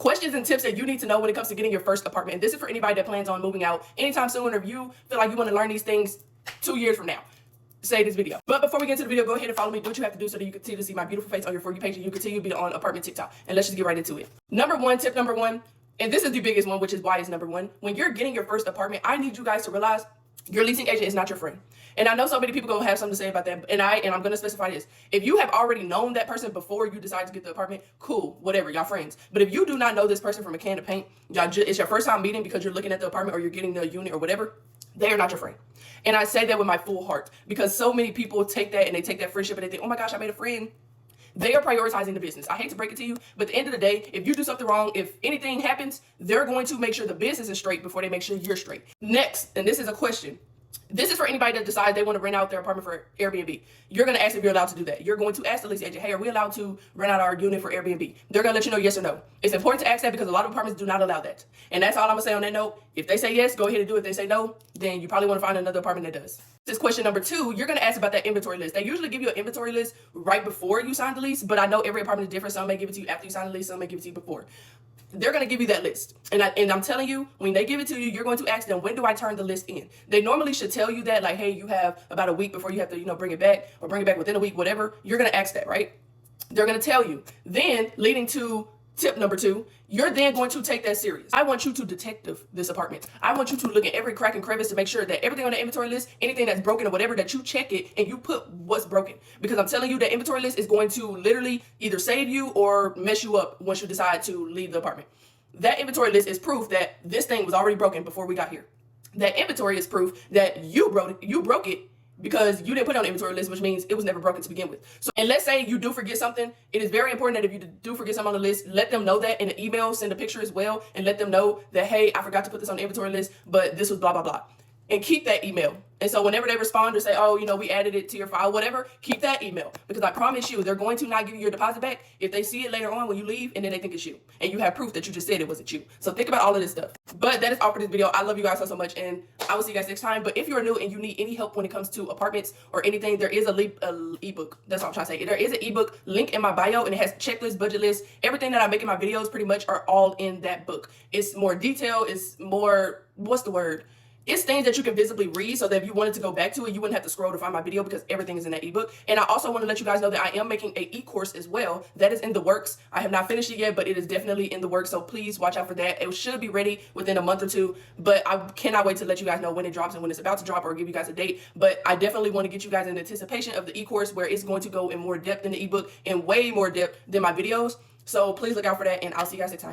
Questions and tips that you need to know when it comes to getting your first apartment. And this is for anybody that plans on moving out anytime soon, or if you feel like you want to learn these things 2 years from now. Say this video. But before we get into the video, go ahead and follow me. Do what you have to do so that you continue to see my beautiful face on your For You page and you continue to be on apartment TikTok. And let's just get right into it. Tip number one, and this is the biggest one, which is why it's number one. When you're getting your first apartment, I need you guys to realize your leasing agent is not your friend. And I know so many people gonna have something to say about that, and I'm gonna specify this. If you have already known that person before you decide to get the apartment, cool, whatever, y'all friends. But if you do not know this person from a can of paint, it's your first time meeting because you're looking at the apartment or you're getting the unit or whatever, they are not your friend. And I say that with my full heart because so many people take that and they take that friendship and they think, oh my gosh, I made a friend. They are prioritizing the business. I hate to break it to you, but at the end of the day, if you do something wrong, if anything happens, they're going to make sure the business is straight before they make sure you're straight. Next, and this is a question. This is for anybody that decides they want to rent out their apartment for Airbnb. You're going to ask if you're allowed to do that. You're going to ask the leasing agent, hey, are we allowed to rent out our unit for Airbnb? They're going to let you know yes or no. It's important to ask that because a lot of apartments do not allow that. And that's all I'm going to say on that note. If they say yes, go ahead and do it. If they say no, then you probably want to find another apartment that does. This is question number two. You're going to ask about that inventory list. They usually give you an inventory list right before you sign the lease, but I know every apartment is different. Some may give it to you after you sign the lease. Some may give it to you before. They're going to give you that list. And I'm telling you, when they give it to you, you're going to ask them, when do I turn the list in? They normally should tell you that, like, hey, you have about a week before you have to, bring it back, or bring it back within a week, whatever. You're going to ask that, right? They're going to tell you. Then, leading to tip number two, you're then going to take that serious. I want you to detective this apartment. I want you to look at every crack and crevice to make sure that everything on the inventory list, anything that's broken or whatever, that you check it and you put what's broken. Because I'm telling you, that inventory list is going to literally either save you or mess you up once you decide to leave the apartment. That inventory list is proof that this thing was already broken before we got here. That inventory is proof that you broke it because you didn't put it on the inventory list, which means it was never broken to begin with. So, and let's say you do forget something. It is very important that if you do forget something on the list, let them know that in an email, send a picture as well, and let them know that, hey, I forgot to put this on the inventory list, but this was blah, blah, blah. And keep that email. And so whenever they respond or say, oh, we added it to your file, whatever, keep that email. Because I promise you, they're going to not give you your deposit back if they see it later on when you leave and then they think it's you. And you have proof that you just said it wasn't you. So think about all of this stuff. But that is all for this video. I love you guys so much, and I will see you guys next time. But if you're new and you need any help when it comes to apartments or anything, there is a ebook. That's what I'm trying to say. There is an ebook link in my bio, and it has checklist, budget list. Everything that I make in my videos pretty much are all in that book. It's more detailed. It's more, what's the word? It's things that you can visibly read so that if you wanted to go back to it, you wouldn't have to scroll to find my video because everything is in that ebook. And I also want to let you guys know that I am making an e-course as well. That is in the works. I have not finished it yet, but it is definitely in the works. So please watch out for that. It should be ready within a month or two, but I cannot wait to let you guys know when it drops and when it's about to drop, or give you guys a date. But I definitely want to get you guys in anticipation of the e-course, where it's going to go in more depth in the ebook, and way more depth than my videos. So please look out for that, and I'll see you guys next time.